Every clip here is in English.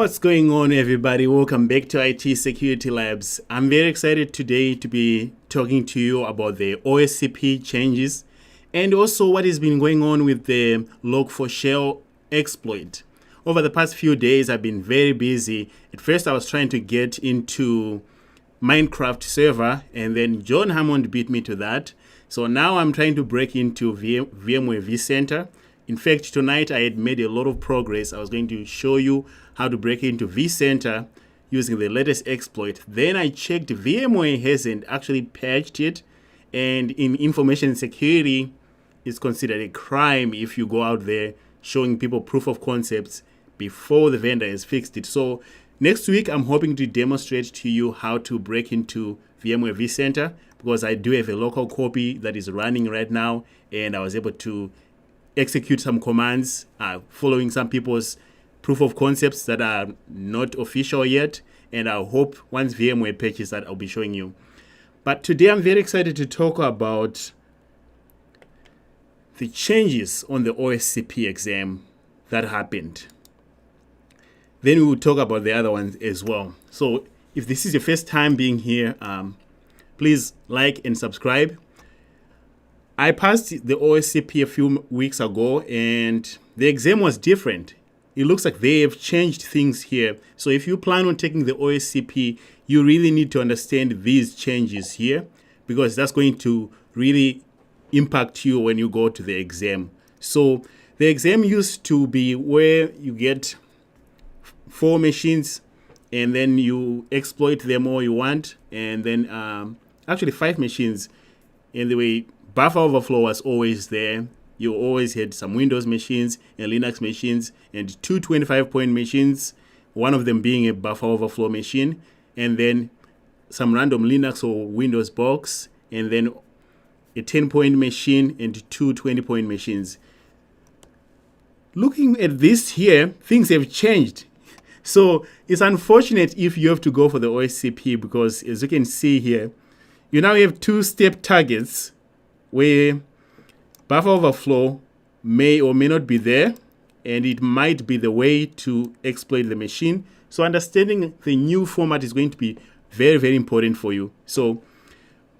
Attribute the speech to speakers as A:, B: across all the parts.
A: What's going on, everybody? Welcome back to IT Security Labs. I'm very excited today to be talking to you about the OSCP changes and also what has been going on with the log4shell exploit. Over the past few days, I've been very busy. At first, I was trying to get into Minecraft server, and then John Hammond beat me to that. So now I'm trying to break into VMware Vcenter. In fact, tonight I had made a lot of progress. I was going to show you how to break into Vcenter using the latest exploit. Then I checked VMware hasn't actually patched it, and in information security, it's considered a crime if you go out there showing people proof of concepts before the vendor has fixed it. So next week, I'm hoping to demonstrate to you how to break into VMware Vcenter, because I do have a local copy that is running right now, and I was able to execute some commands following some people's proof of concepts that are not official yet, and I hope once VMware patches that, I'll be showing you. But today I'm very excited to talk about the changes on the OSCP exam that happened. Then we will talk about the other ones as well. So if this is your first time being here, please like and subscribe. I passed the OSCP a few weeks ago, and the exam was different. It looks like they have changed things here. So if you plan on taking the OSCP, you really need to understand these changes here, because that's going to really impact you when you go to the exam. So the exam used to be where you get 4 machines and then you exploit them all you want, and then actually 5 machines. And the way buffer overflow was always there. You always had some Windows machines and Linux machines and 2 25-point machines, one of them being a buffer overflow machine, and then some random Linux or Windows box, and then a 10-point machine and 2 20-point machines. Looking at this here, things have changed. So it's unfortunate if you have to go for the OSCP, because as you can see here, you now have 2-step targets where buffer overflow may or may not be there, and it might be the way to exploit the machine. So understanding the new format is going to be very, very important for you. So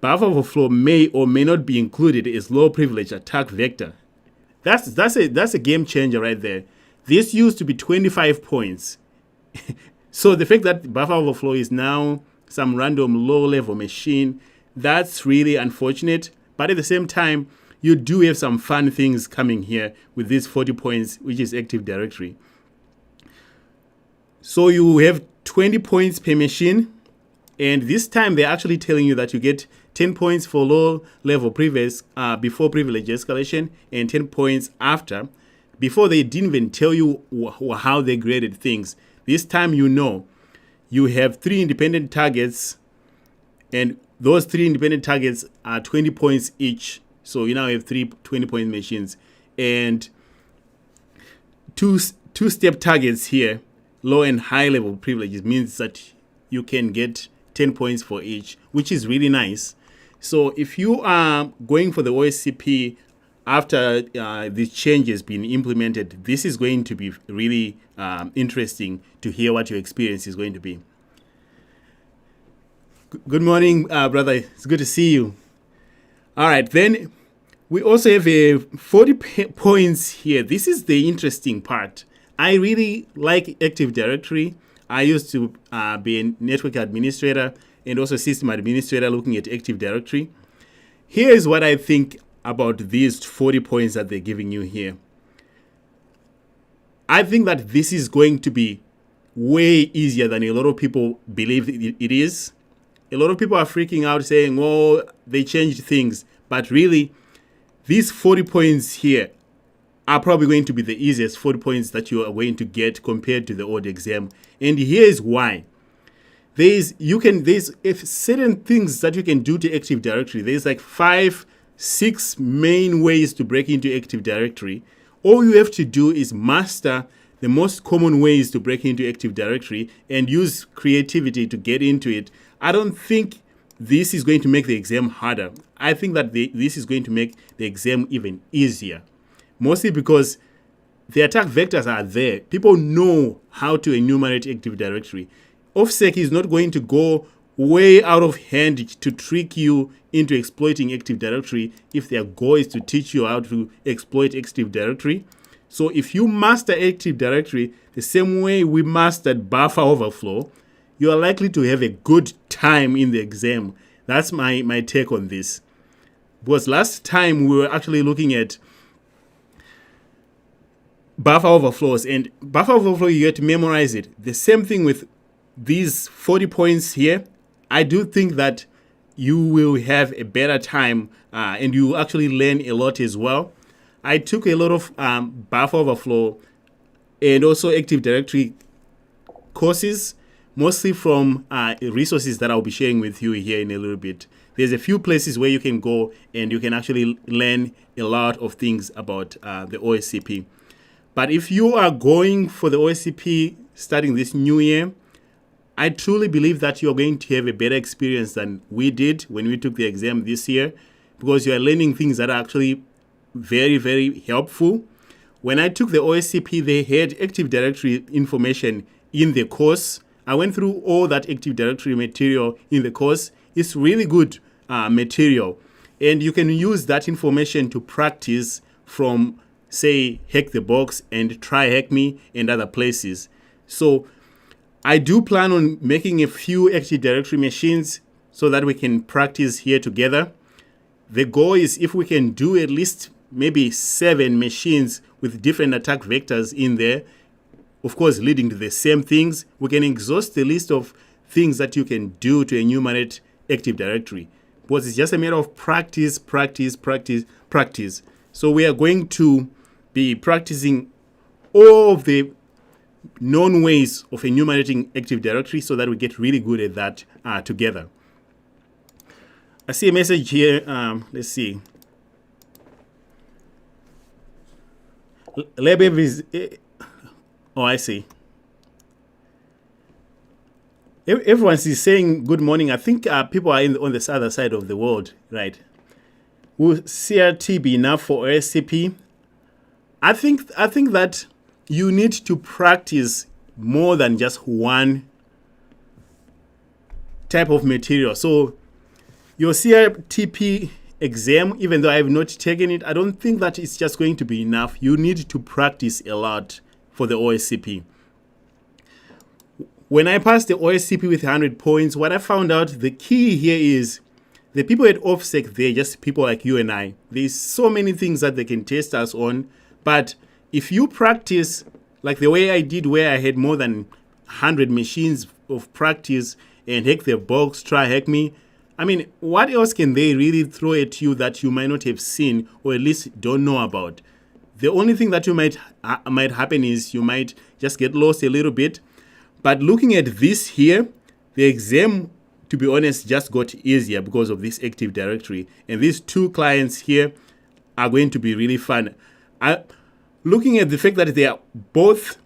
A: buffer overflow may or may not be included as low privilege attack vector. That's a game changer right there. This used to be 25 points. So the fact that buffer overflow is now some random low-level machine, that's really unfortunate. But at the same time, you do have some fun things coming here with these 40 points, which is Active Directory. So you have 20 points per machine, and this time they're actually telling you that you get 10 points for low-level privilege before privilege escalation, and 10 points after. Before, they didn't even tell you how they graded things. This time you have 3 independent targets, and those 3 independent targets are 20 points each. So you now have 3 20-point machines, and two-step targets here, low and high level privileges, means that you can get 10 points for each, which is really nice. So if you are going for the OSCP after this change has been implemented, this is going to be really interesting to hear what your experience is going to be. Good morning, brother. It's good to see you. All right, then we also have a 40 points here. This is the interesting part. I really like Active Directory. I used to be a network administrator and also system administrator looking at Active Directory. Here is what I think about these 40 points that they're giving you here. I think that this is going to be way easier than a lot of people believe it is. A lot of people are freaking out saying, oh, they changed things. But really, these 40 points here are probably going to be the easiest 40 points that you are going to get compared to the old exam. And here is why. There's certain things that you can do to Active Directory. There's like 5-6 main ways to break into Active Directory. All you have to do is master the most common ways to break into Active Directory and use creativity to get into it. I don't think this is going to make the exam harder. I think that this is going to make the exam even easier. Mostly because the attack vectors are there. People know how to enumerate Active Directory. OffSec is not going to go way out of hand to trick you into exploiting Active Directory if their goal is to teach you how to exploit Active Directory. So if you master Active Directory the same way we mastered buffer overflow, you are likely to have a good time in the exam. That's my take on this. Because last time we were actually looking at buffer overflows, and buffer overflow, you get to memorize it. The same thing with these 40 points here. I do think that you will have a better time and you actually learn a lot as well. I took a lot of buffer overflow and also Active Directory courses, mostly from resources that I'll be sharing with you here in a little bit. There's a few places where you can go and you can actually learn a lot of things about the OSCP. But if you are going for the OSCP starting this new year, I truly believe that you're going to have a better experience than we did when we took the exam this year, because you are learning things that are actually very, very helpful. When I took the OSCP, they had Active Directory information in the course. I went through all that Active Directory material in the course. It's really good material. And you can use that information to practice from, say, Hack the Box and Try Hack Me and other places. So I do plan on making a few Active Directory machines so that we can practice here together. The goal is if we can do at least maybe 7 machines with different attack vectors in there, of course leading to the same things, we can exhaust the list of things that you can do to enumerate Active Directory. Because it's just a matter of practice, practice, practice, practice. So we are going to be practicing all of the known ways of enumerating Active Directory so that we get really good at that together. I see a message here. Let's see. Lebev is. Oh, I see. Everyone is saying good morning. I think people are on this other side of the world, right? Will CRT be enough for OSCP? I think that you need to practice more than just one type of material. So your CRTP exam, even though I have not taken it, I don't think that it's just going to be enough. You need to practice a lot for the OSCP. When I passed the OSCP with 100 points, what I found out, the key here is the people at OffSec, they're just people like you and I. There's so many things that they can test us on, but if you practice like the way I did, where I had more than 100 machines of practice and Hack the Box, Try Hack Me, I mean, what else can they really throw at you that you might not have seen or at least don't know about? The only thing that you might happen is you might just get lost a little bit. But looking at this here, the exam, to be honest, just got easier because of this Active Directory. And these 2 clients here are going to be really fun. Looking at the fact that they are both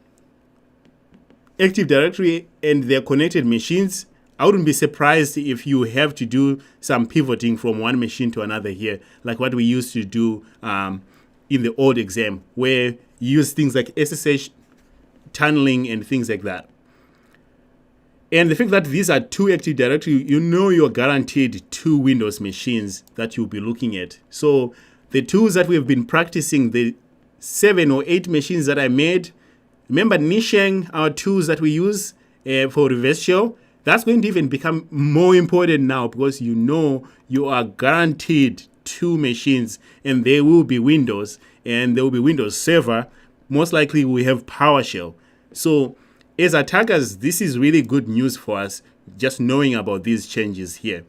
A: Active Directory and they're connected machines, I wouldn't be surprised if you have to do some pivoting from one machine to another here, like what we used to do in the old exam, where you use things like SSH tunneling and things like that. And the fact that these are 2 Active Directory, you know you're guaranteed 2 Windows machines that you'll be looking at. So the tools that we've been practicing, the 7 or 8 machines that I made, remember niching our tools that we use for reverse shell? That's going to even become more important now because you know you are guaranteed 2 machines and they will be Windows and there will be Windows Server. Most likely we have PowerShell. So as attackers, this is really good news for us, just knowing about these changes here.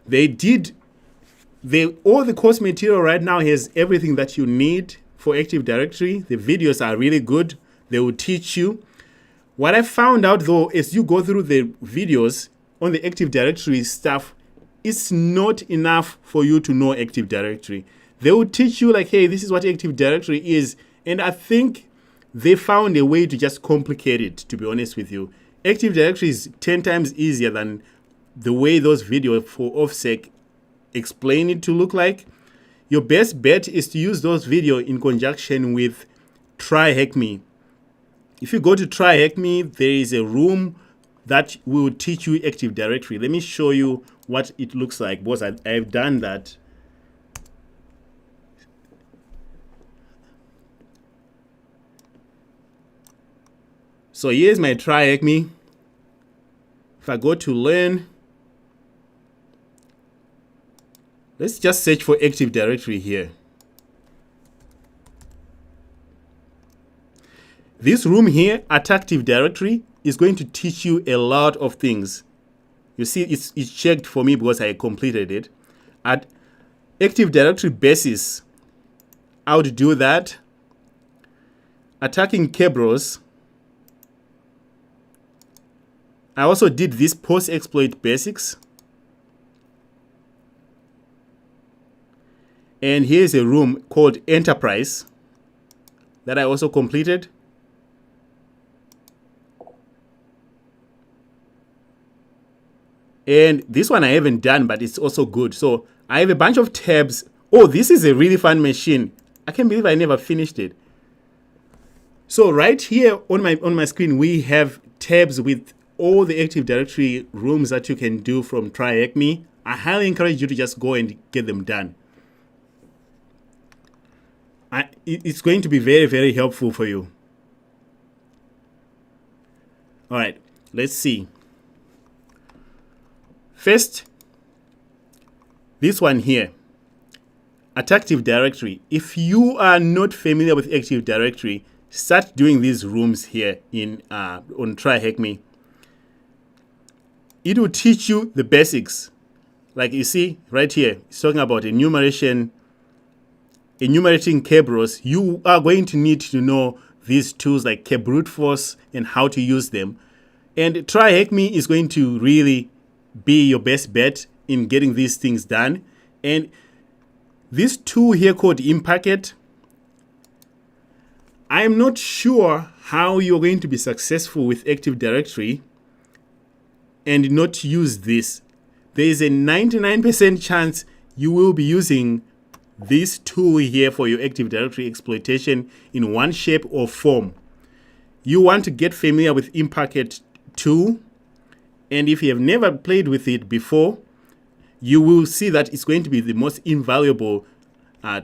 A: All the course material right now has everything that you need for Active Directory. The videos are really good. They will teach you. What I found out though, as you go through the videos on the Active Directory stuff, it's not enough for you to know Active Directory. They will teach you like, hey, this is what Active Directory is. And I think they found a way to just complicate it, to be honest with you. Active Directory is 10 times easier than the way those videos for OffSec explain it to look like. Your best bet is to use those videos in conjunction with Try Hack Me. If you go to Try Hack Me, there is a room that will teach you Active Directory. Let me show you what it looks like, because I've done that. So here's my Try Hack Me. If I go to Learn, let's just search for Active Directory here. This room here, Active Directory, is going to teach you a lot of things. You see, it's checked for me because I completed it. At Active Directory Basis, how to do that. Attacking Kerberos. I also did this post-exploit basics. And here's a room called Enterprise that I also completed. And this one I haven't done, but it's also good. So I have a bunch of tabs. Oh, this is a really fun machine. I can't believe I never finished it. So right here on my screen, we have tabs with all the Active Directory rooms that you can do from Try Hack Me. I highly encourage you to just go and get them done. It's going to be very, very helpful for you. All right, let's see. First, this one here, Active Directory. If you are not familiar with Active Directory, start doing these rooms here on Try Hack Me. It will teach you the basics. Like you see right here, it's talking about enumerating Kerberos. You are going to need to know these tools like Brute Force and how to use them. And Try Hack Me is going to really be your best bet in getting these things done. And this tool here called Impacket, I'm not sure how you're going to be successful with Active Directory and not use this. There is a 99% chance you will be using this tool here for your Active Directory exploitation in one shape or form. You want to get familiar with Impacket tool, and if you have never played with it before, you will see that it's going to be the most invaluable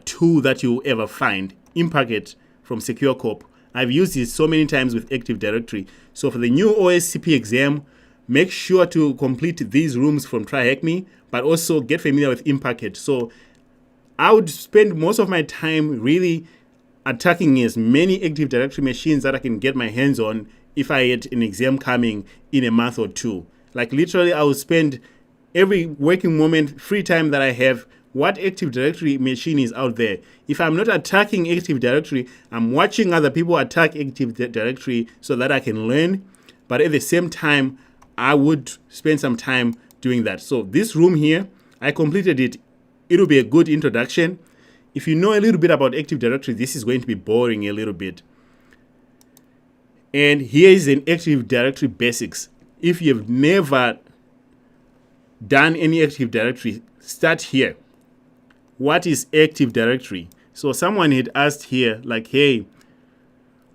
A: tool that you'll ever find. Impacket from Secure Corp. I've used it so many times with Active Directory. So for the new OSCP exam, make sure to complete these rooms from Try Hack Me, but also get familiar with Impacket. So I would spend most of my time really attacking as many Active Directory machines that I can get my hands on if I had an exam coming in a month or two. Like literally, I will spend every working moment, free time that I have, what Active Directory machine is out there. If I'm not attacking Active Directory, I'm watching other people attack Active Directory so that I can learn. But at the same time, I would spend some time doing that. So this room here, I completed it. It'll be a good introduction. If you know a little bit about Active Directory, this is going to be boring a little bit. And here is an Active Directory basics. If you've never done any Active Directory, start here. What is Active Directory? So someone had asked here, like, hey,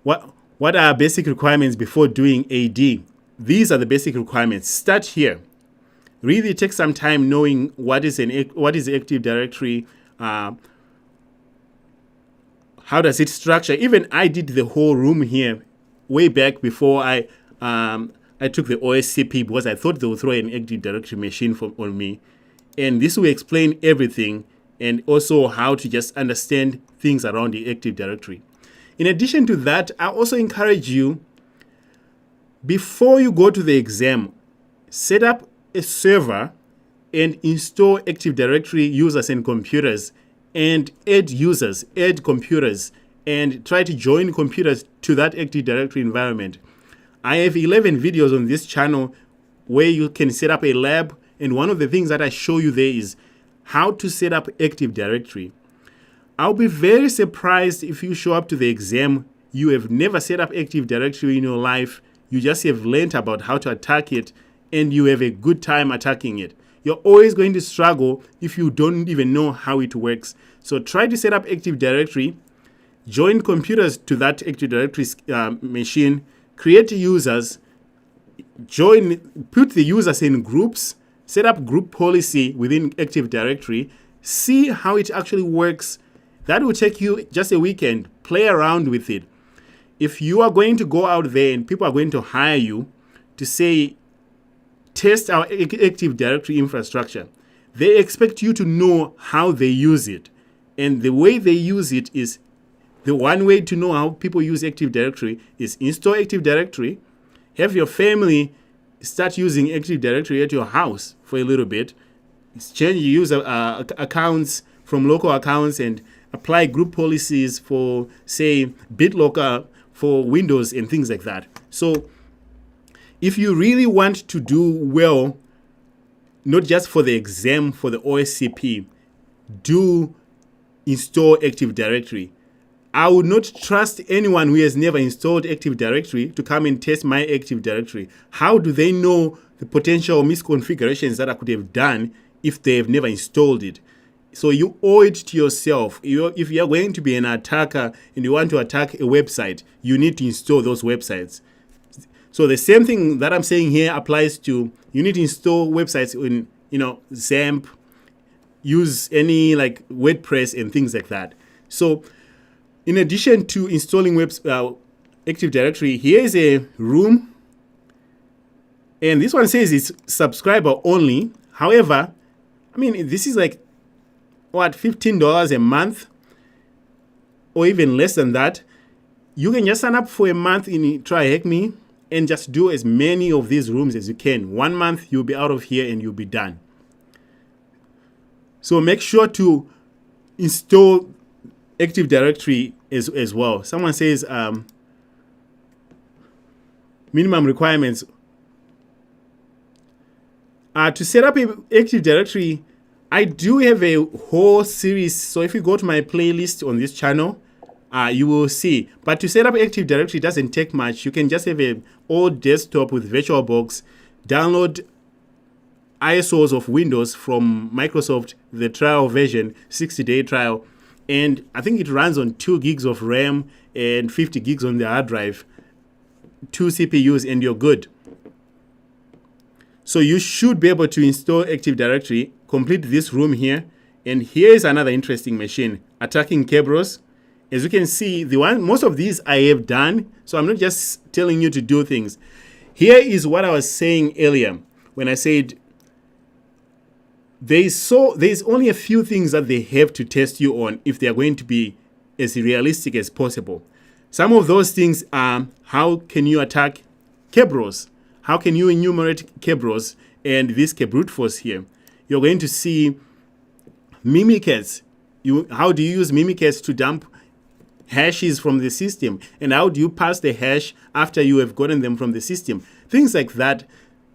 A: what are basic requirements before doing AD? These are the basic requirements. Start here. Really take some time knowing what is Active Directory, how does it structure. Even I did the whole room here way back before I took the OSCP, because I thought they would throw an Active Directory machine on me. And this will explain everything, and also how to just understand things around the Active Directory. In addition to that, I also encourage you, before you go to the exam, set up a server and install Active Directory users and computers, and add users, add computers, and try to join computers to that Active Directory environment. I have 11 videos on this channel where you can set up a lab, and one of the things that I show you there is how to set up Active Directory. I'll be very surprised if you show up to the exam, you have never set up Active Directory in your life, you just have learned about how to attack it, and you have a good time attacking it. You're always going to struggle if you don't even know how it works. So try to set up Active Directory. join computers to that Active Directory machine, create users, put the users in groups, set up group policy within Active Directory, see how it actually works. That will take you just a weekend. Play around with it. If you are going to go out there and people are going to hire you to say, test our Active Directory infrastructure, they expect you to know how they use it. And the way they use it is, the one way to know how people use Active Directory is install Active Directory, have your family start using Active Directory at your house for a little bit, change user accounts from local accounts and apply group policies for, say, BitLocker for Windows and things like that. So if you really want to do well, not just for the exam, for the OSCP, do install Active Directory. I would not trust anyone who has never installed Active Directory to come and test my Active Directory. How do they know the potential misconfigurations that I could have done if they have never installed it? So you owe it to yourself. If you are going to be an attacker and you want to attack a website, you need to install those websites. So the same thing that I'm saying here applies to, you need to install websites in, XAMPP, use any like WordPress and things like that. So in addition to installing Active Directory, here is a room. And this one says it's subscriber only. However, this is like, $15 a month or even less than that. You can just sign up for a month in TryHackMe and just do as many of these rooms as you can. 1 month, you'll be out of here and you'll be done. So make sure to install Active Directory as well. Someone says minimum requirements. To set up an Active Directory, I do have a whole series. So if you go to my playlist on this channel, you will see. But to set up Active Directory doesn't take much. You can just have an old desktop with VirtualBox, download ISOs of Windows from Microsoft, the trial version, 60-day trial. And I think it runs on 2 gigs of RAM and 50 gigs on the hard drive, 2 CPUs, and you're good. So you should be able to install Active Directory, complete this room here. And here is another interesting machine, attacking Kerberos. As you can see, most of these I have done, so I'm not just telling you to do things. Here is what I was saying earlier when I said there's only a few things that they have to test you on if they are going to be as realistic as possible. Some of those things are, how can you attack Kerberos? How can you enumerate Kerberos and this brute force here? You're going to see Mimikatz. How do you use Mimikatz to dump hashes from the system? And how do you pass the hash after you have gotten them from the system? Things like that.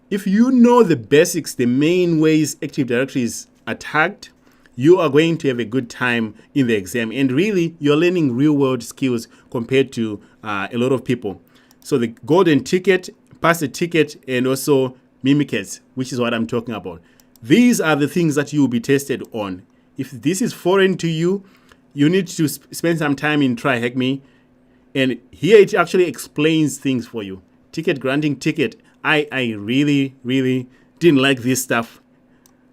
A: If you know the basics, the main ways Active Directory is attacked, you are going to have a good time in the exam. And really, you're learning real-world skills compared to a lot of people. So the golden ticket, pass the ticket, and also Mimikatz, which is what I'm talking about. These are the things that you will be tested on. If this is foreign to you, you need to spend some time in TryHackMe. And here it actually explains things for you. Ticket granting ticket. I really, really didn't like this stuff.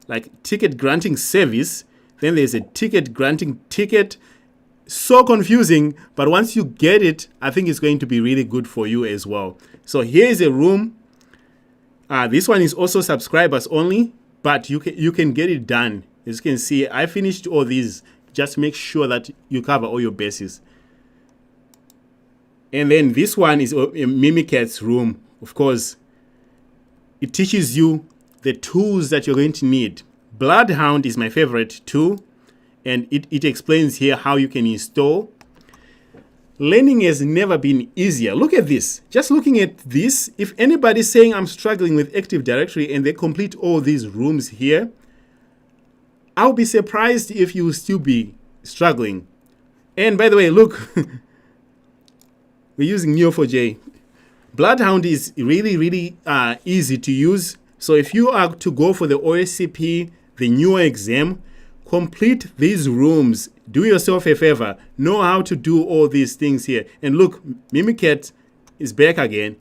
A: Like ticket granting service, then there's a ticket granting ticket. So confusing, but once you get it, I think it's going to be really good for you as well. So here is a room. This one is also subscribers only, but you can get it done. As you can see, I finished all these. Just make sure that you cover all your bases. And then this one is a Mimikatz room. Of course, it teaches you the tools that you're going to need. Bloodhound is my favorite tool, and it explains here how you can install. Learning has never been easier. Look at this. Just looking at this, if anybody's saying I'm struggling with Active Directory and they complete all these rooms here, I'll be surprised if you will still be struggling. And by the way, look, we're using Neo4j. Bloodhound is really, really easy to use. So if you are to go for the OSCP, the newer exam, complete these rooms. do yourself a favor. Know how to do all these things here. And look, Mimicat is back again.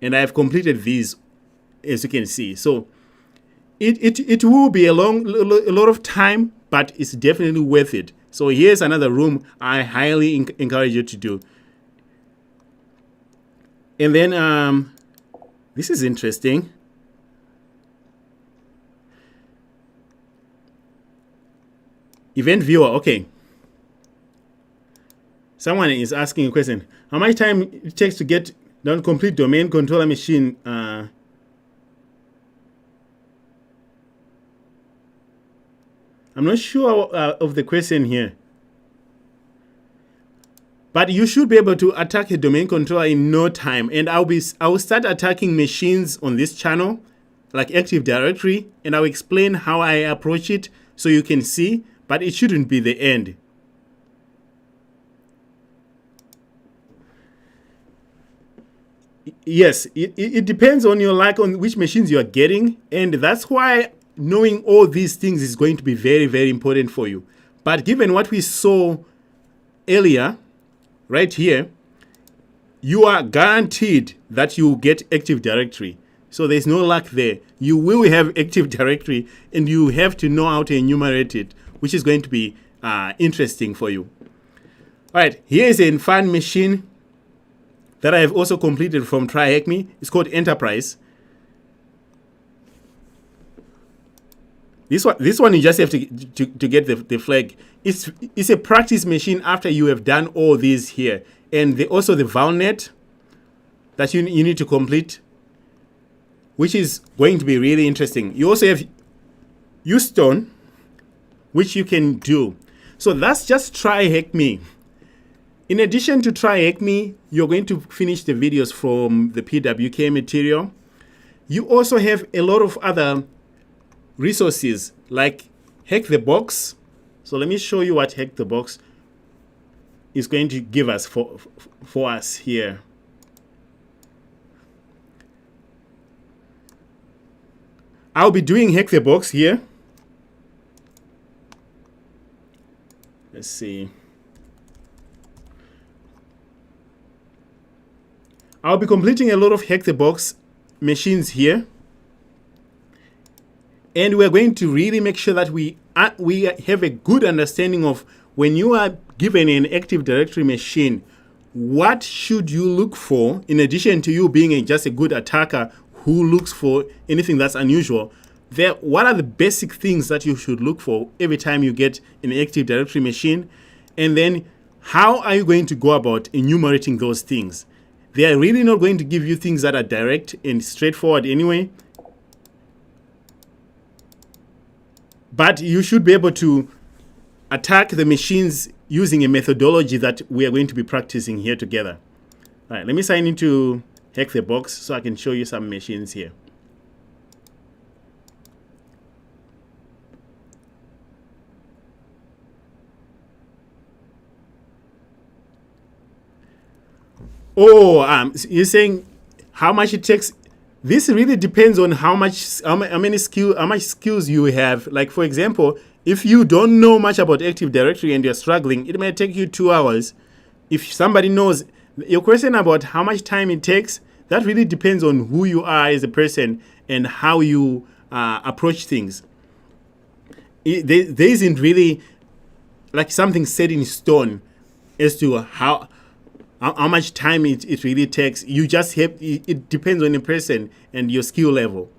A: And I've completed these, as you can see. So it will be a lot of time, but it's definitely worth it. So here's another room I highly encourage you to do. And then this is interesting. Event viewer, okay. Someone is asking a question. How much time it takes to get down complete domain controller machine? I'm not sure of the question here. But you should be able to attack a domain controller in no time. And I will start attacking machines on this channel, like Active Directory, and I'll explain how I approach it so you can see, but it shouldn't be the end. Yes, it depends on your on which machines you are getting, and that's why knowing all these things is going to be very, very important for you. But given what we saw earlier, right here, you are guaranteed that you will get Active Directory. So there's no luck there. You will have Active Directory, and you have to know how to enumerate it, which is going to be interesting for you. All right, here is a fun machine that I have also completed from TryHackMe. It's called Enterprise. This one you just have to get the flag. It's a practice machine after you have done all these here. And also the Valnet that you need to complete, which is going to be really interesting. You also have Houston, which you can do. So that's just TryHackMe. In addition to TryHackMe, you're going to finish the videos from the PWK material. You also have a lot of other resources like Hack the Box. So let me show you what Hack the Box is going to give us for us here. I'll be doing Hack the Box here. Let's see. I'll be completing a lot of Hack the Box machines here. And we're going to really make sure that we have a good understanding of when you are given an Active Directory machine, what should you look for in addition to you being just a good attacker who looks for anything that's unusual. What are the basic things that you should look for every time you get an Active Directory machine? And then how are you going to go about enumerating those things? They are really not going to give you things that are direct and straightforward anyway. But you should be able to attack the machines using a methodology that we are going to be practicing here together. All right, let me sign into Hack the Box so I can show you some machines here. Oh, you're saying how much it takes? This really depends on how much skills you have. Like, for example, if you don't know much about Active Directory and you're struggling, it may take you 2 hours. If somebody knows, your question about how much time it takes, that really depends on who you are as a person and how you approach things. There isn't really like something set in stone as to how much time it really takes. You just have, it depends on the person and your skill level.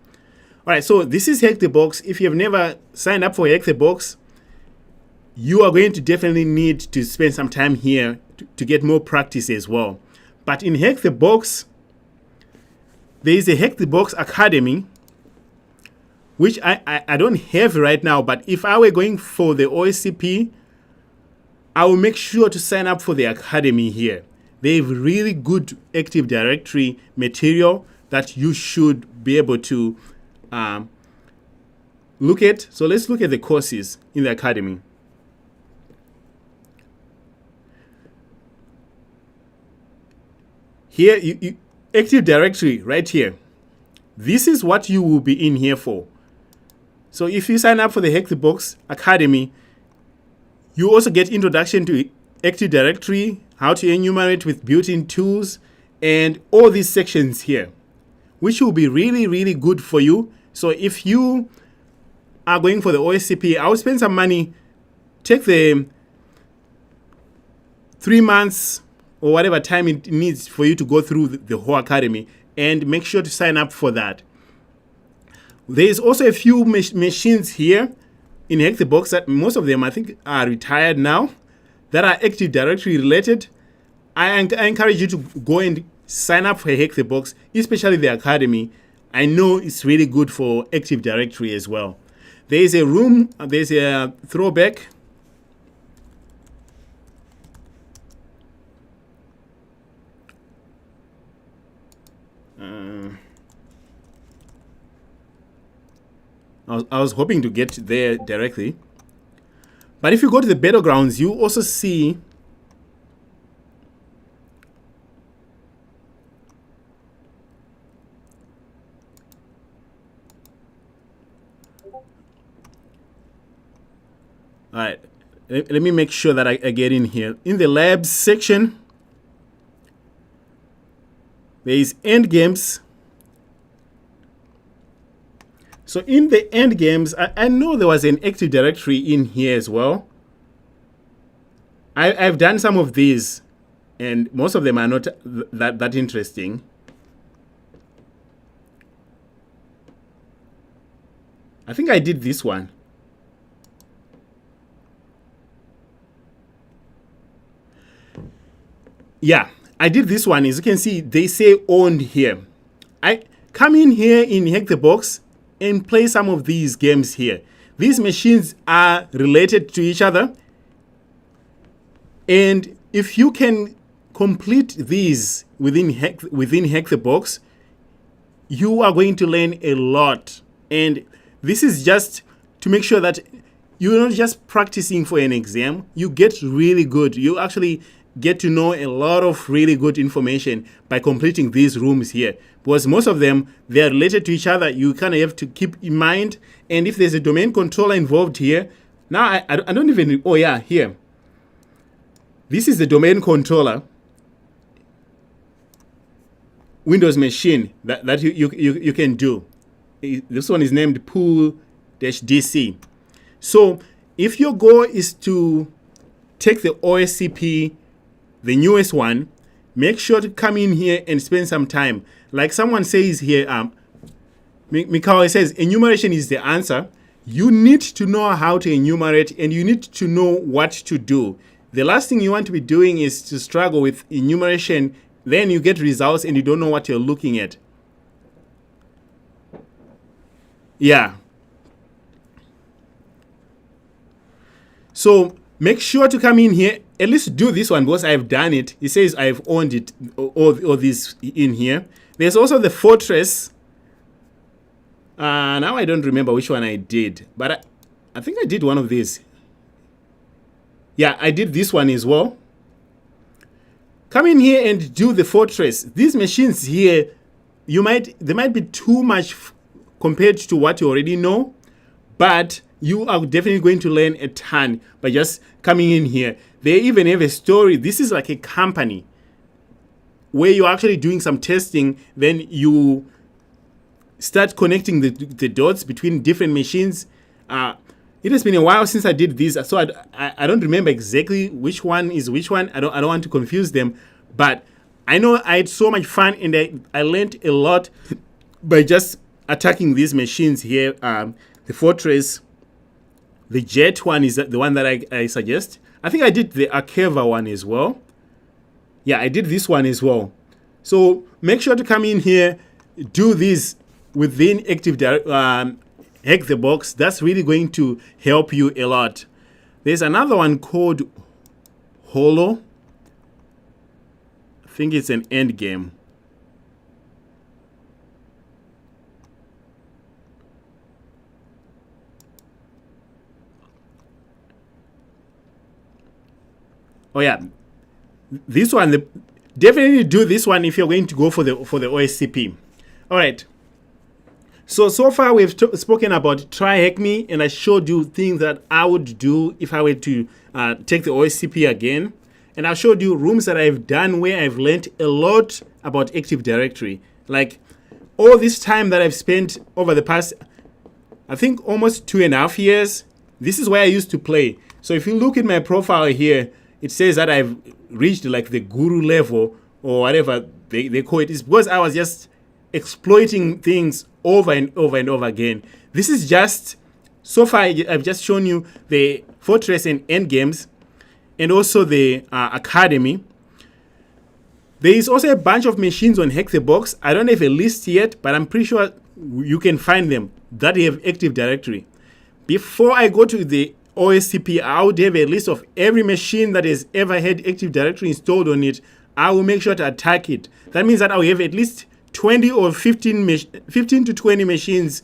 A: All right, so this is Hack the Box. If you have never signed up for Hack the Box, you are going to definitely need to spend some time here to get more practice as well. But in Hack the Box, there is a Hack the Box Academy, which I don't have right now, but if I were going for the OSCP, I will make sure to sign up for the Academy here. They have really good Active Directory material that you should be able to look at. So let's look at the courses in the Academy. Here, Active Directory right here. This is what you will be in here for. So if you sign up for the Hack the Box Academy, You also get introduction to Active Directory, how to enumerate with built-in tools, and all these sections here, which will be really, really good for you. So if you are going for the OSCP, I would spend some money, take the 3 months or whatever time it needs for you to go through the whole academy, and make sure to sign up for that. There is also a few machines here in Hack the Box that most of them I think are retired now, that are Active Directory related. I encourage you to go and sign up for Hack the Box, especially the academy. I know it's really good for Active Directory as well. There is a room, there's a throwback. I was hoping to get there directly. But if you go to the battlegrounds, you also see Alright, let me make sure that I get in here. In the labs section, there is end games. So in the end games, I know there was an Active Directory in here as well. I've done some of these, and most of them are not that interesting. I think I did this one. Yeah, I did this one. As you can see, they say owned here. I come in here in Hack the Box and play some of these games here. These machines are related to each other. And if you can complete these within Hack the Box, you are going to learn a lot. And this is just to make sure that you're not just practicing for an exam. You get really good. You actually get to know a lot of really good information by completing these rooms here, because most of them, they are related to each other. You kind of have to keep in mind. And if there's a domain controller involved here, now I don't even, oh yeah, here. This is the domain controller Windows machine that you can do. This one is named pool-dc. So if your goal is to take the OSCP, the newest one, make sure to come in here and spend some time. Like someone says here, Mikhail says, enumeration is the answer. You need to know how to enumerate, and you need to know what to do. The last thing you want to be doing is to struggle with enumeration. Then you get results and you don't know what you're looking at. Yeah. So make sure to come in here, at least do this one, because I've done it. It says I've owned it, all this in here. There's also the Fortress. Now I don't remember which one I did, but I think I did one of these. Yeah, I did this one as well. Come in here and do the Fortress. These machines here, they might be too much compared to what you already know, but you are definitely going to learn a ton by just coming in here. They even have a story. This is like a company where you're actually doing some testing. Then you start connecting the dots between different machines. It has been a while since I did this, so I don't remember exactly which one is which one. I don't want to confuse them, but I know I had so much fun, and I learned a lot by just attacking these machines here. The Fortress, the Jet one is the one that I suggest. I think I did the Akeva one as well. Yeah, I did this one as well. So make sure to come in here, do this within Hack the Box. That's really going to help you a lot. There's another one called Holo. I think it's an end game. Oh yeah, this one, definitely do this one if you're going to go for the OSCP. All right. So far we've spoken about Try Hack Me, and I showed you things that I would do if I were to take the OSCP again. And I showed you rooms that I've done where I've learned a lot about Active Directory. Like all this time that I've spent over the past, I think almost 2.5 years, this is where I used to play. So if you look at my profile here, it says that I've reached like the guru level or whatever they call it. It's because I was just exploiting things over and over and over again. This is just, so far I've just shown you the Fortress and Endgames and also the Academy. There is also a bunch of machines on Hack the Box. I don't have a list yet, but I'm pretty sure you can find them that have Active Directory. Before I go to the OSCP, I would have a list of every machine that has ever had Active Directory installed on it. I will make sure to attack it. That means that I will have at least 20 or 15 to 20 machines,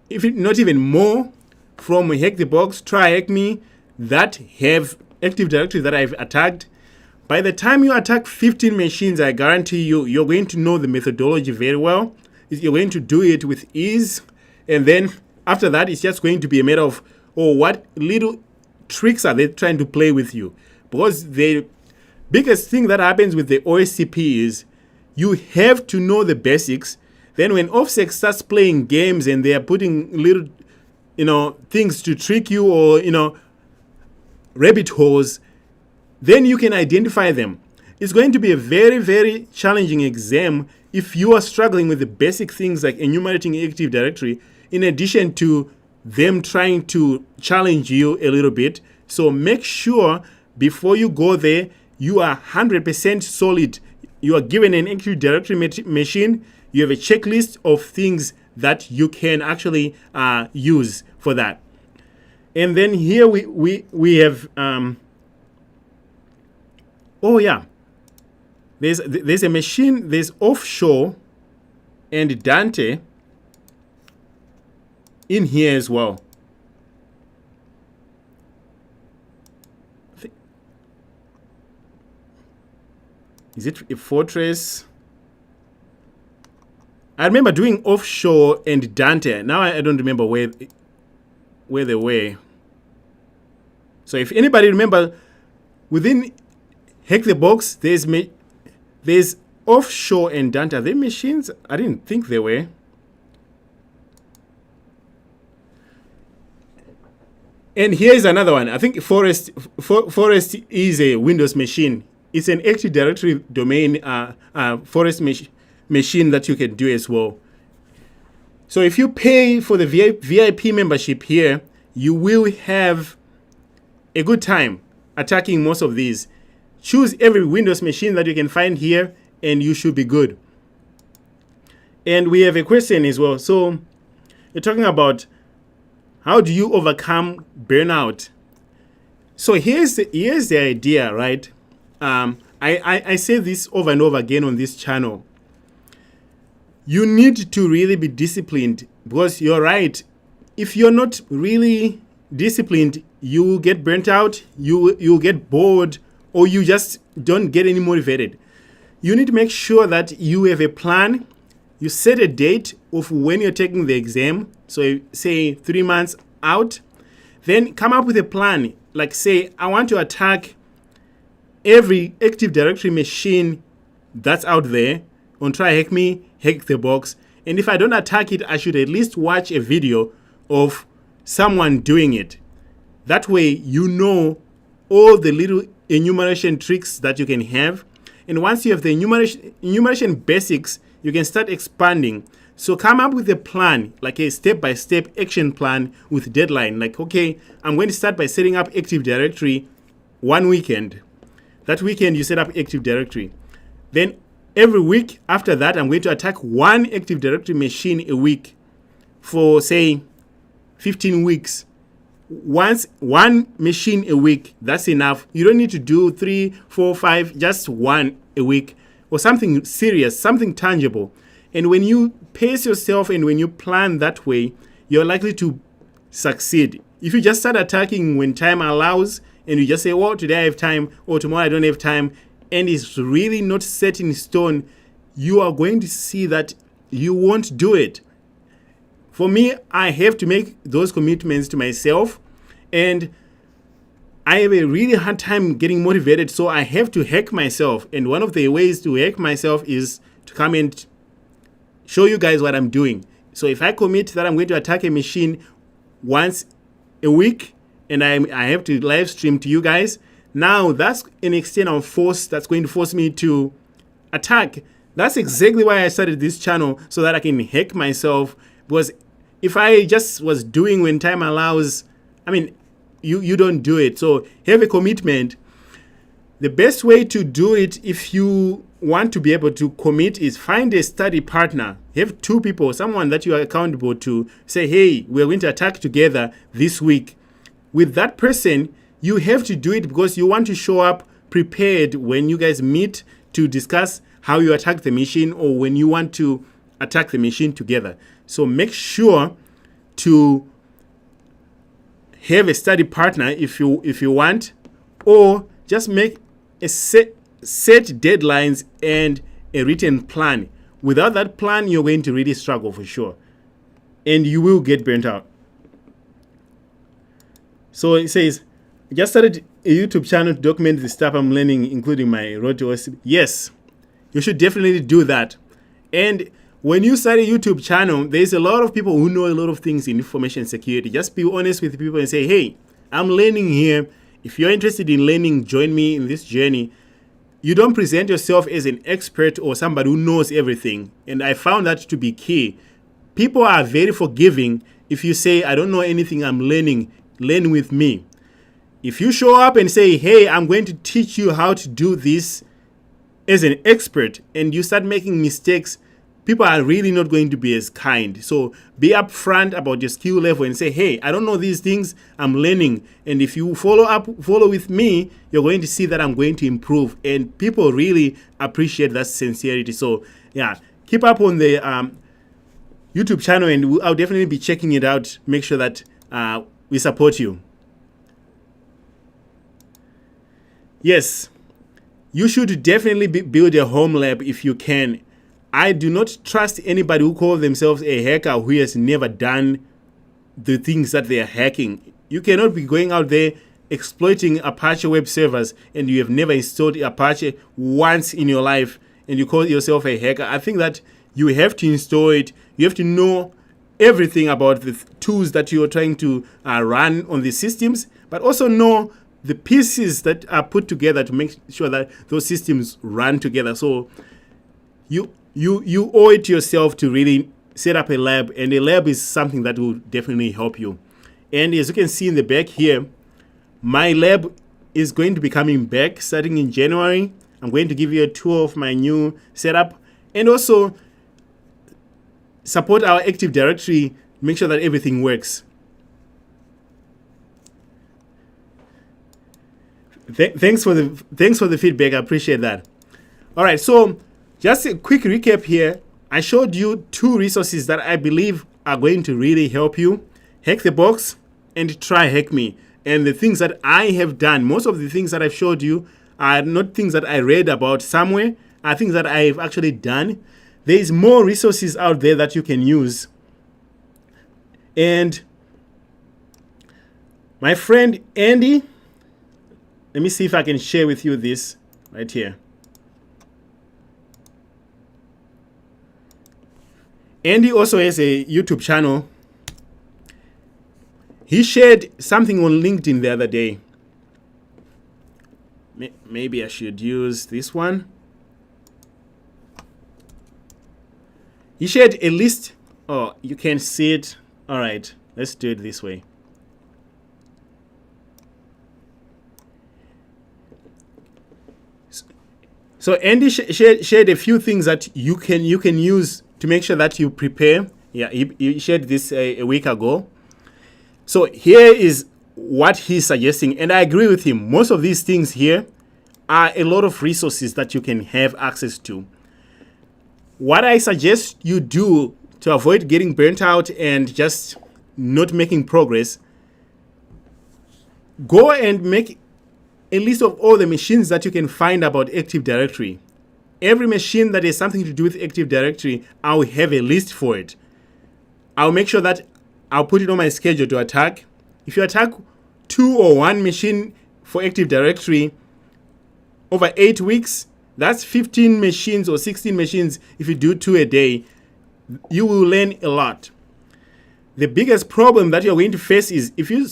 A: if not even more, from Hack the Box, Try Hack Me, that have Active Directory that I've attacked. By the time you attack 15 machines, I guarantee you, you're going to know the methodology very well. You're going to do it with ease. And then after that, it's just going to be a matter of, what little tricks are they trying to play with you? Because the biggest thing that happens with the OSCP is you have to know the basics. Then when OffSec starts playing games and they are putting little, things to trick you or, rabbit holes, then you can identify them. It's going to be a very, very challenging exam if you are struggling with the basic things like enumerating Active Directory, in addition to them trying to challenge you a little bit. So make sure before you go there, you are 100% solid. You are given an Active Directory machine. You have a checklist of things that you can actually use for that. And then here we have... There's a machine, there's Offshore and Dante in here as well. Is it a Fortress? I remember doing Offshore and Dante. Now I don't remember where they were. So if anybody remember, within Hack the Box, there's Offshore and Dante. Are they machines? I didn't think they were. And here's another one. I think Forest is a Windows machine. It's an Active Directory domain Forest machine that you can do as well. So if you pay for the VIP membership here, you will have a good time attacking most of these. Choose every Windows machine that you can find here and you should be good. And we have a question as well. So you're talking about how do you overcome burnout? So here's the idea, right? I say this over and over again on this channel. You need to really be disciplined, because you're right. If you're not really disciplined, you will get burnt out, you will get bored, or you just don't get any motivated. You need to make sure that you have a plan. You set a date of when you're taking the exam. So say 3 months out. Then come up with a plan. Like say, I want to attack every Active Directory machine that's out there on Try Hack Me, Hack the Box. And if I don't attack it, I should at least watch a video of someone doing it. That way you know all the little enumeration tricks that you can have. And once you have the enumeration basics, you can start expanding. So come up with a plan, like a step-by-step action plan with deadline. Like, okay, I'm going to start by setting up Active Directory one weekend. That weekend you set up Active Directory. Then every week after that, I'm going to attack one Active Directory machine a week for, say, 15 weeks. Once one machine a week, that's enough. You don't need to do 3, 4, 5, just one a week, or something serious, something tangible. And when you pace yourself and when you plan that way, you're likely to succeed. If you just start attacking when time allows, and you just say, well, today I have time, or tomorrow I don't have time, and it's really not set in stone, you are going to see that you won't do it. For me, I have to make those commitments to myself, and I have a really hard time getting motivated, so I have to hack myself. And one of the ways to hack myself is to come and show you guys what I'm doing. So if I commit that I'm going to attack a machine once a week and I have to live stream to you guys, now that's an external force that's going to force me to attack. That's exactly why I started this channel, so that I can hack myself. Because if I just was doing when time allows, I mean, you don't do it. So have a commitment. The best way to do it, if you want to be able to commit, is find a study partner. Have two people, someone that you are accountable to. Say, hey, we're going to attack together this week. With that person, you have to do it because you want to show up prepared when you guys meet to discuss how you attack the machine, or when you want to attack the machine together. So make sure to have a study partner if you want, or just make a set deadlines and a written plan. Without that plan, you're going to really struggle for sure, and you will get burnt out. So it says, I just started a YouTube channel to document the stuff I'm learning, including my road to OSCP. Yes, you should definitely do that. And when you start a YouTube channel, there's a lot of people who know a lot of things in information security. Just be honest with people and say, hey, I'm learning here. If you're interested in learning, join me in this journey. You don't present yourself as an expert or somebody who knows everything. And I found that to be key. People are very forgiving if you say, I don't know anything, I'm learning. Learn with me. If you show up and say, hey, I'm going to teach you how to do this as an expert, and you start making mistakes, people are really not going to be as kind. So be upfront about your skill level and say, hey, I don't know these things, I'm learning. And if you follow with me, you're going to see that I'm going to improve. And people really appreciate that sincerity. So yeah, keep up on the YouTube channel, and I'll definitely be checking it out. Make sure that we support you. Yes, you should definitely build a home lab if you can. I do not trust anybody who calls themselves a hacker who has never done the things that they are hacking. You cannot be going out there exploiting Apache web servers and you have never installed Apache once in your life and you call yourself a hacker. I think that you have to install it. You have to know everything about the tools that you are trying to run on the systems, but also know the pieces that are put together to make sure that those systems run together. So you owe it to yourself to really set up a lab, and a lab is something that will definitely help you. And as you can see in the back here, my lab is going to be coming back starting in January. I'm going to give you a tour of my new setup and also support our Active Directory, make sure that everything works. Thanks for the feedback. I appreciate that. All right, so just a quick recap here. I showed you two resources that I believe are going to really help you. Hack the Box and Try Hack Me. And the things that I have done, most of the things that I've showed you are not things that I read about somewhere, are things that I've actually done. There's more resources out there that you can use. And my friend Andy, let me see if I can share with you this right here. Andy also has a YouTube channel. He shared something on LinkedIn the other day. Maybe I should use this one. He shared a list. Oh, you can see it. All right, let's do it this way. So Andy shared a few things that you can use to make sure that you prepare. Yeah, he shared this a week ago. So here is what he's suggesting, and I agree with him. Most of these things here are a lot of resources that you can have access to. What I suggest you do to avoid getting burnt out and just not making progress, go and make a list of all the machines that you can find about Active Directory. Every machine that has something to do with Active Directory, I'll have a list for it. I'll make sure that I'll put it on my schedule to attack. If you attack 2 or 1 machine for Active Directory over 8 weeks, that's 15 machines or 16 machines. If you do 2 a day, you will learn a lot. The biggest problem that you're going to face is if you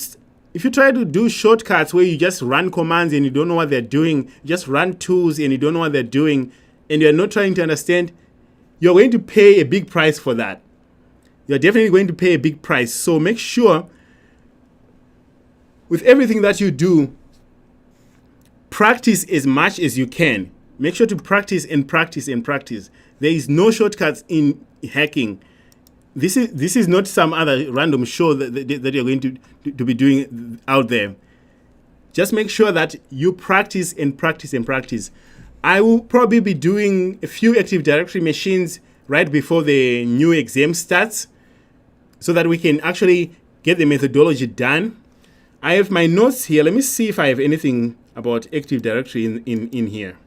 A: try to do shortcuts where you just run commands and you don't know what they're doing, you just run tools and you don't know what they're doing, and you're not trying to understand, you're going to pay a big price for that. You're definitely going to pay a big price. So make sure with everything that you do, practice as much as you can. Make sure to practice and practice and practice. There is no shortcuts in hacking. This is not some other random show that you're going to be doing out there. Just make sure that you practice and practice and practice. I will probably be doing a few Active Directory machines right before the new exam starts so that we can actually get the methodology done. I have my notes here. Let me see if I have anything about Active Directory in here.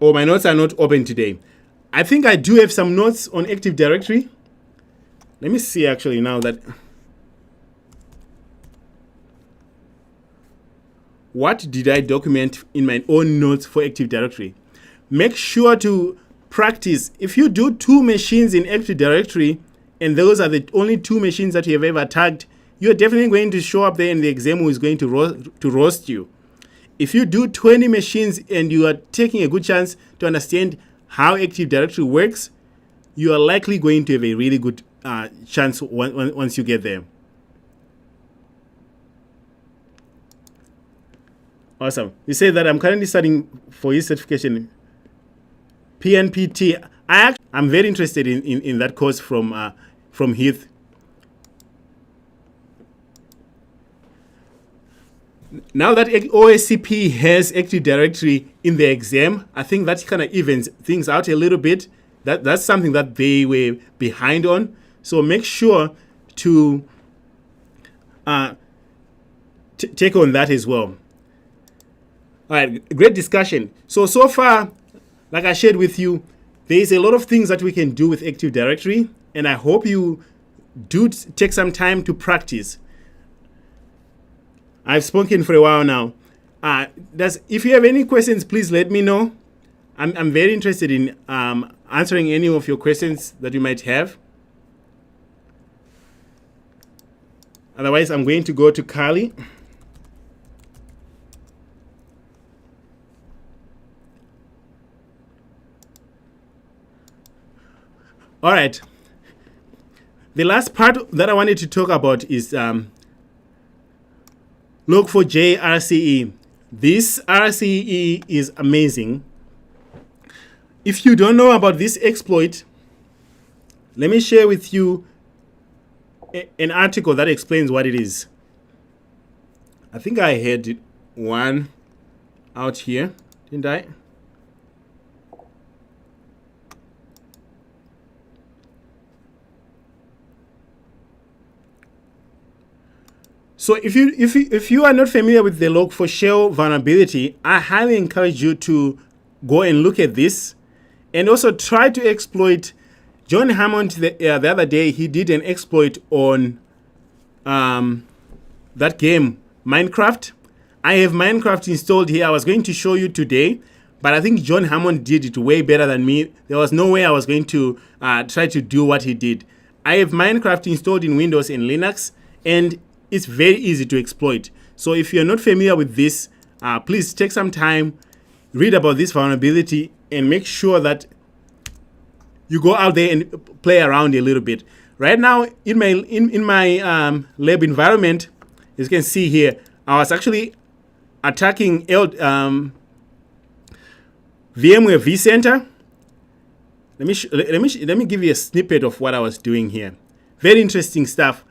A: Oh, my notes are not open today. I think I do have some notes on Active Directory. Let me see actually now that. What did I document in my own notes for Active Directory? Make sure to practice. If you do 2 machines in Active Directory, and those are the only 2 machines that you have ever tagged, you're definitely going to show up there and the exam is going to roast you. If you do 20 machines and you are taking a good chance to understand how Active Directory works, you are likely going to have a really good chance once you get there. Awesome. You say that I'm currently studying for his certification, PNPT. I'm very interested in that course from Heath. Now that OSCP has Active Directory in the exam, I think that kind of evens things out a little bit. That's something that they were behind on. So make sure to take on that as well. All right, great discussion. So far, like I shared with you, there is a lot of things that we can do with Active Directory, and I hope you do take some time to practice. I've spoken for a while now. If you have any questions, please let me know. I'm very interested in answering any of your questions that you might have. Otherwise, I'm going to go to Carly. All right. The last part that I wanted to talk about is Log4j RCE. This RCE is amazing. If you don't know about this exploit, let me share with you an article that explains what it is. I think I had one out here, didn't I? So if you are not familiar with the Log4Shell vulnerability, I highly encourage you to go and look at this and also try to exploit. John Hammond the other day, he did an exploit on that game, Minecraft. I have Minecraft installed here. I was going to show you today, but I think John Hammond did it way better than me. There was no way I was going to try to do what he did. I have Minecraft installed in Windows and Linux, and it's very easy to exploit. So if you're not familiar with this, please take some time, read about this vulnerability, and make sure that you go out there and play around a little bit. Right now, in my lab environment, as you can see here, I was actually attacking VMware Vcenter. Let me give you a snippet of what I was doing here. Very interesting stuff.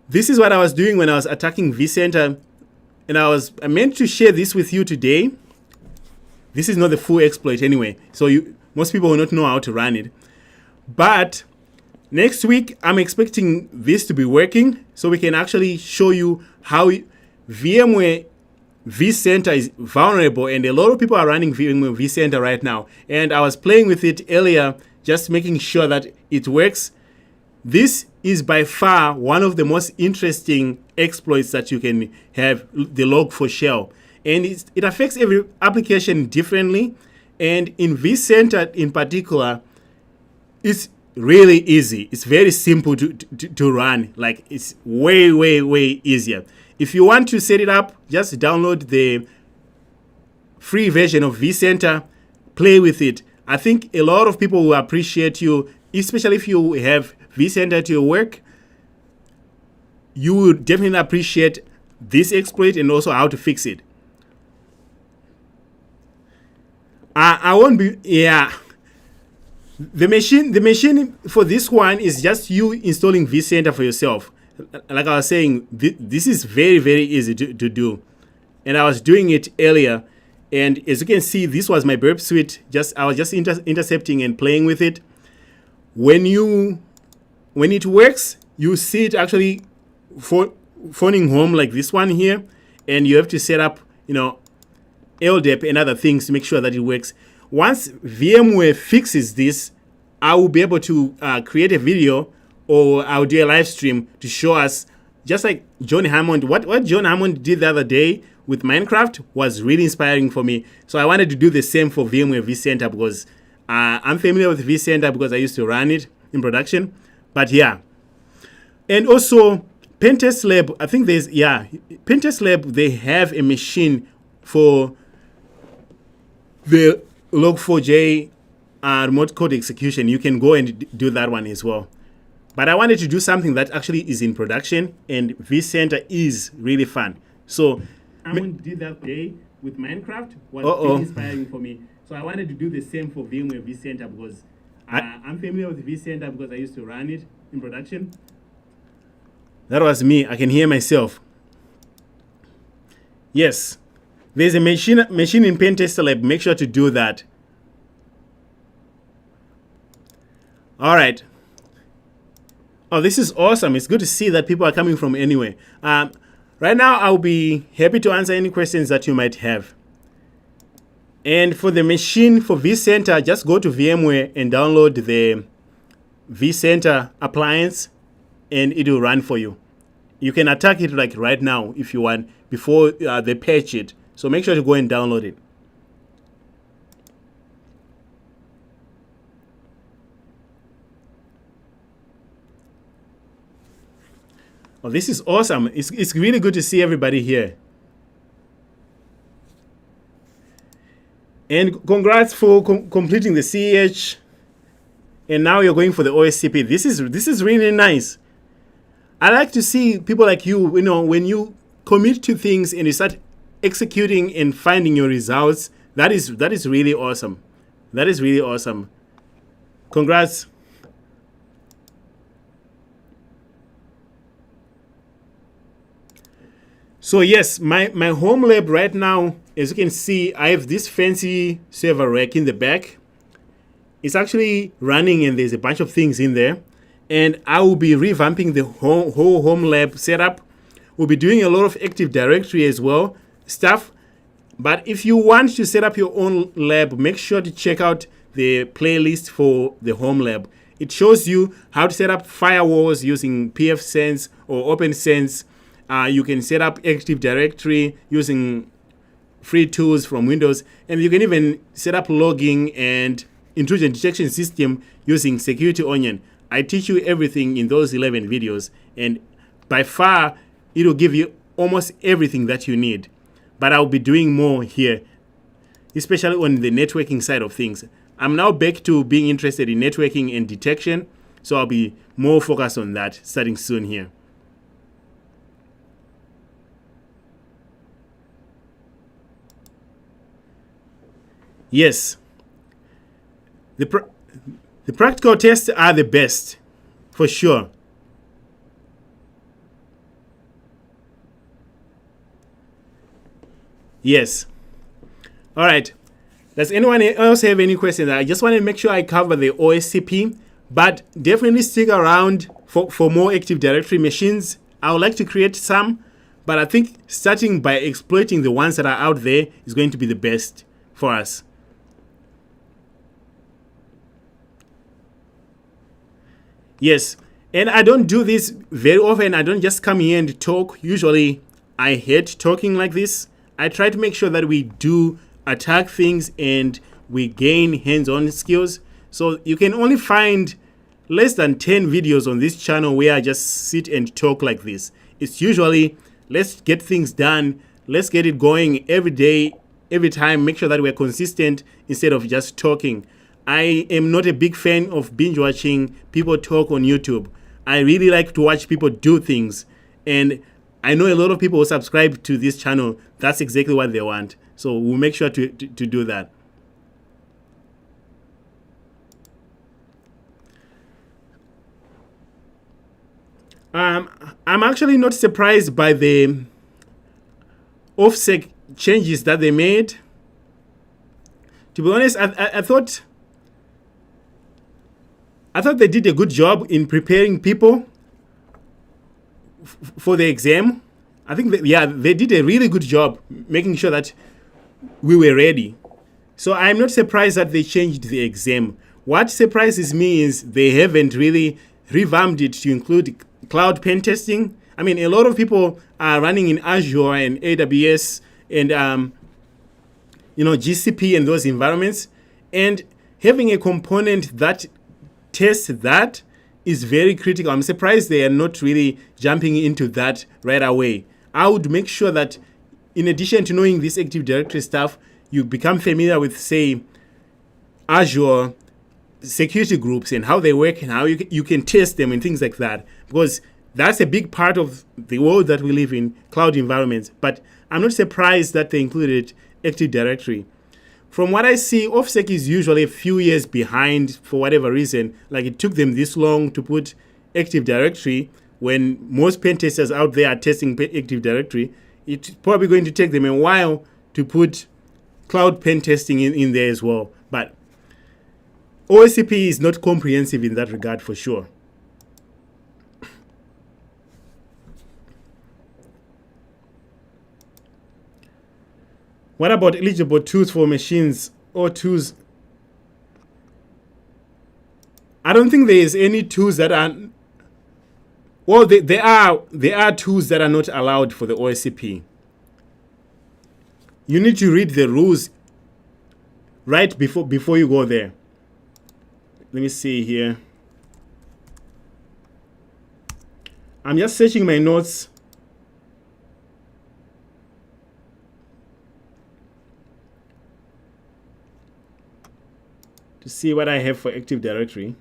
A: This is what I was doing when I was attacking Vcenter, and I meant to share this with you today. This is not the full exploit anyway, so most people will not know how to run it. But next week, I'm expecting this to be working, so we can actually show you how VMware Vcenter is vulnerable, and a lot of people are running VMware Vcenter right now. And I was playing with it earlier, just making sure that it works. This is by far one of the most interesting exploits that you can have, the log4shell. And it affects every application differently. And in Vcenter in particular, it's really easy. It's very simple to run. Like, it's way, way, way easier. If you want to set it up, just download the free version of Vcenter, play with it. I think a lot of people will appreciate you, especially if you have Vcenter to your work. You will definitely appreciate this exploit and also how to fix it. I won't be, yeah. The machine for this one is just you installing Vcenter for yourself. Like I was saying, this is very, very easy to do. And I was doing it earlier. And as you can see, this was my burp suite. I was just intercepting and playing with it. When it works, you see it actually phoning home like this one here. And you have to set up, LDAP and other things to make sure that it works. Once VMware fixes this, I will be able to create a video, or I'll do a live stream to show us, just like John Hammond. What John Hammond did the other day with Minecraft was really inspiring for me. So I wanted to do the same for VMware Vcenter, because I'm familiar with Vcenter because I used to run it in production. But yeah. And also, Pentest Lab, I think Pentest Lab, they have a machine for the log4j remote code execution. You can go and do that one as well. But I wanted to do something that actually is in production, and Vcenter is really fun. So I did that day with Minecraft was really inspiring for me. So I wanted to do the same for VMware Vcenter, because I'm familiar with Vcenter because I used to run it in production. That was me. I can hear myself. Yes. There's a machine in Pentest Lab. Make sure to do that. All right. Oh, this is awesome. It's good to see that people are coming from anywhere. Right now, I'll be happy to answer any questions that you might have. And for the machine for Vcenter, just go to VMware and download the Vcenter appliance, and it will run for you. You can attack it like right now if you want, before they patch it. So make sure to go and download it. Oh, this is awesome. It's really good to see everybody here. And congrats for completing the CEH. And now you're going for the OSCP. This is really nice. I like to see people like you, when you commit to things and you start executing and finding your results. That is really awesome. That is really awesome. Congrats. So yes, my home lab right now, as you can see, I have this fancy server rack in the back. It's actually running and there's a bunch of things in there. And I will be revamping the whole home lab setup. We'll be doing a lot of Active Directory as well stuff. But if you want to set up your own lab, make sure to check out the playlist for the home lab. It shows you how to set up firewalls using pfSense or OpenSense. You can set up Active Directory using free tools from Windows. And you can even set up logging and intrusion detection system using Security Onion. I teach you everything in those 11 videos. And by far, it will give you almost everything that you need. But I'll be doing more here, especially on the networking side of things. I'm now back to being interested in networking and detection. So I'll be more focused on that starting soon here. Yes. The practical tests are the best, for sure. Yes. All right. Does anyone else have any questions? I just want to make sure I cover the OSCP, but definitely stick around for more Active Directory machines. I would like to create some, but I think starting by exploiting the ones that are out there is going to be the best for us. Yes. And I don't do this very often. I don't just come here and talk. Usually, I hate talking like this. I try to make sure that we do attack things and we gain hands-on skills. So you can only find less than 10 videos on this channel where I just sit and talk like this. It's usually, let's get things done. Let's get it going every day, every time. Make sure that we're consistent instead of just talking. I am not a big fan of binge watching people talk on YouTube. I really like to watch people do things. And I know a lot of people who subscribe to this channel, that's exactly what they want. So we'll make sure to do that. I'm actually not surprised by the OSCP changes that they made. To be honest, I thought they did a good job in preparing people for the exam. I think they did a really good job making sure that we were ready. So I'm not surprised that they changed the exam. What surprises me is they haven't really revamped it to include cloud pen testing. I mean, a lot of people are running in Azure and AWS and GCP and those environments, and having a component that tests that is very critical. I'm surprised they are not really jumping into that right away. I would make sure that in addition to knowing this Active Directory stuff, you become familiar with, say, Azure security groups and how they work and how you can test them and things like that, because that's a big part of the world that we live in, cloud environments. But I'm not surprised that they included Active Directory. From what I see, OSCP is usually a few years behind for whatever reason. Like, it took them this long to put Active Directory when most pen testers out there are testing Active Directory. It's probably going to take them a while to put cloud pen testing in there as well. But OSCP is not comprehensive in that regard for sure. What about eligible tools for machines or tools? I don't think there is any tools that are, well, there are tools that are not allowed for the OSCP. You need to read the rules right before you go there. Let me see here. I'm just searching my notes. To see what I have for Active Directory.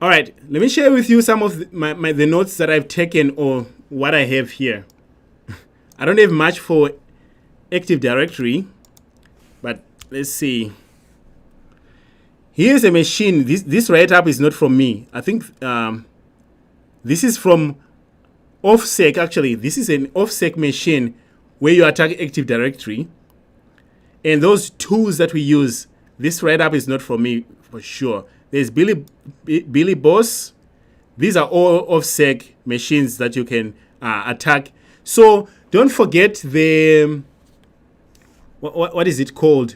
A: All right, let me share with you some of the notes that I've taken or what I have here. I don't have much for Active Directory, but let's see. Here's a machine. This write-up is not from me. I think this is from OSCP. Actually, this is an OSCP machine where you attack Active Directory. And those tools that we use, this write-up is not from me for sure. There's Billy Boss. These are all OSCP machines that you can attack. So don't forget the what is it called?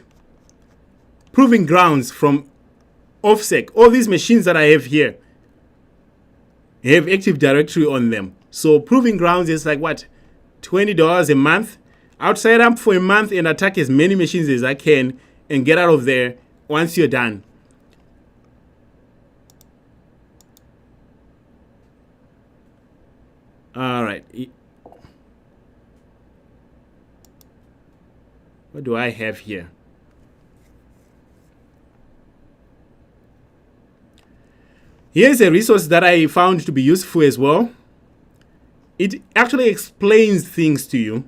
A: Proving grounds from OSCP. All these machines that I have here have Active Directory on them. So proving grounds is like what? $20 a month. I'll sign up for a month and attack as many machines as I can and get out of there once you're done. All right. What do I have here? Here's a resource that I found to be useful as well. It actually explains things to you,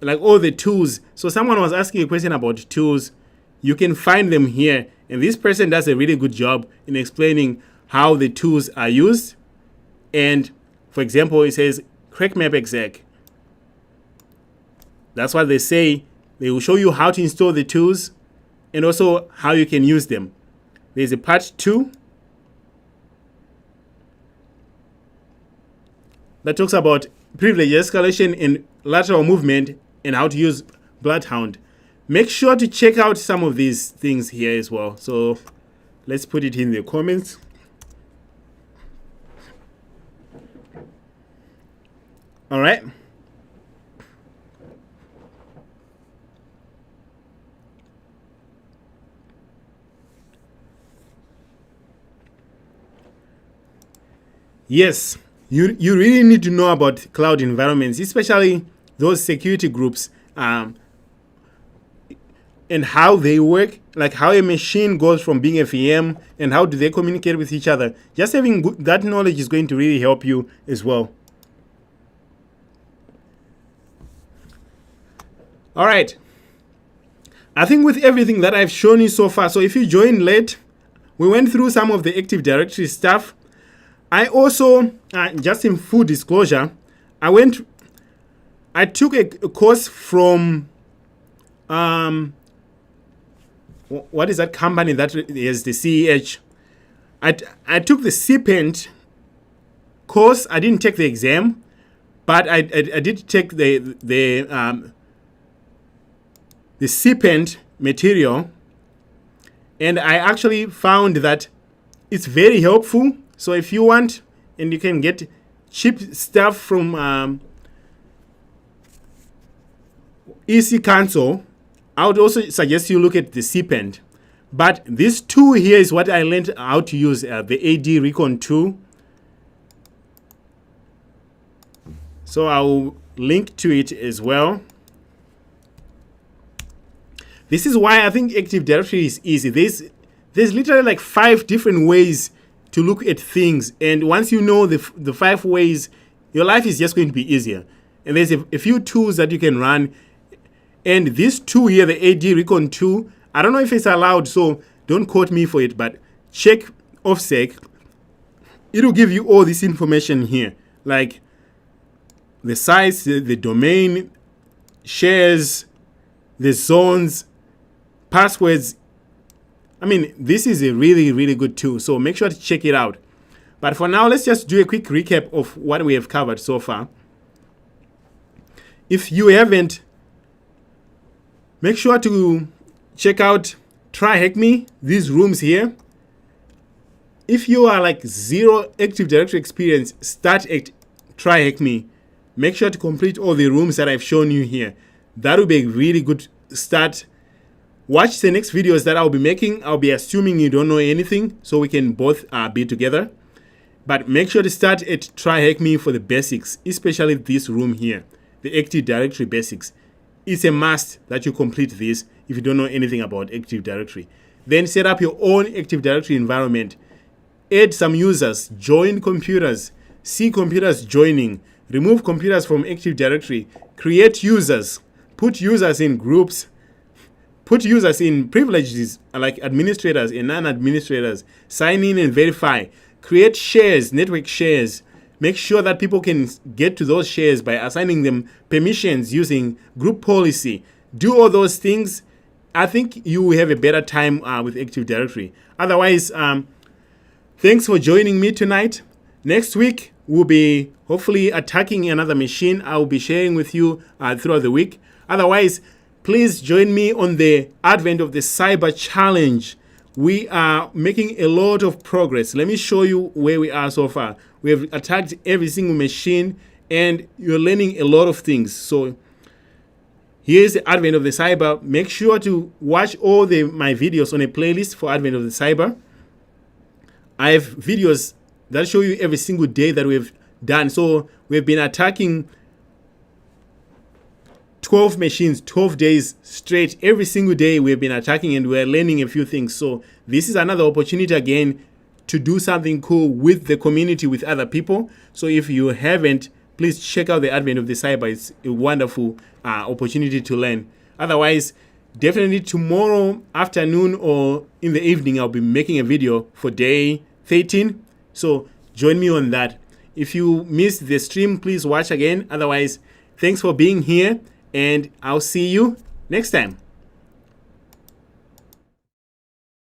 A: like all the tools. So someone was asking a question about tools. You can find them here. And this person does a really good job in explaining how the tools are used. And for example, it says CrackMap exec. That's what they say. They will show you how to install the tools. and also how you can use them. There's a part 2 that talks about privilege escalation and lateral movement and how to use Bloodhound. Make sure to check out some of these things here as well. So let's put it in the comments. All right. Yes, you really need to know about cloud environments, especially those security groups, and how they work, like how a machine goes from being a VM and how do they communicate with each other. Just having that knowledge is going to really help you as well. All right. I think with everything that I've shown you so far, so if you joined late, we went through some of the Active Directory stuff. I also, just in full disclosure, I took a course from, what is that company that is the CEH? I took the CPENT course. I didn't take the exam, but I did take the CPENT material, and I actually found that it's very helpful. So if you want, and you can get cheap stuff from EC Council, I would also suggest you look at the CPENT. But this tool here is what I learned how to use, the AD Recon tool. So I'll link to it as well. This is why I think Active Directory is easy. There's literally like 5 different ways to look at things, and once you know the 5 ways, your life is just going to be easier. And there's a few tools that you can run, and this tool here, the AD Recon tool, I don't know if it's allowed, so don't quote me for it, but check OffSec. It'll give you all this information here, like the size, the domain, shares, the zones, passwords. I mean, this is a really, really good tool, so make sure to check it out. But for now, let's just do a quick recap of what we have covered so far. If you haven't, make sure to check out Try Hack Me, these rooms here. If you are like 0 Active Directory experience, start at Try Hack Me. Make sure to complete all the rooms that I've shown you here. That will be a really good start. Watch the next videos that I'll be making. I'll be assuming you don't know anything, so we can both be together. But make sure to start at Try Hack Me for the basics, especially this room here, the Active Directory basics. It's a must that you complete this if you don't know anything about Active Directory. Then set up your own Active Directory environment. Add some users, join computers, see computers joining, remove computers from Active Directory, create users, put users in groups, put users in privileges like administrators and non-administrators, sign in and verify, create shares, network shares. Make sure that people can get to those shares by assigning them permissions using group policy. Do all those things. I think you will have a better time with Active Directory. Otherwise, thanks for joining me tonight. Next week, we'll be hopefully attacking another machine. I'll be sharing with you throughout the week. Otherwise, please join me on the advent of the Cyber Challenge. We are making a lot of progress. Let me show you where we are so far. We have attacked every single machine, and you're learning a lot of things. So here's the advent of the Cyber. Make sure to watch all my videos on a playlist for advent of the Cyber. I have videos that show you every single day that we've done. So we've been attacking 12 machines, 12 days straight. Every single day we've been attacking, and we're learning a few things. So this is another opportunity again to do something cool with the community, with other people. So if you haven't, please check out the advent of the Cyber. It's a wonderful opportunity to learn. Otherwise, definitely tomorrow afternoon or in the evening, I'll be making a video for day 13. So join me on that. If you missed the stream, please watch again. Otherwise, thanks for being here, and I'll see you next time.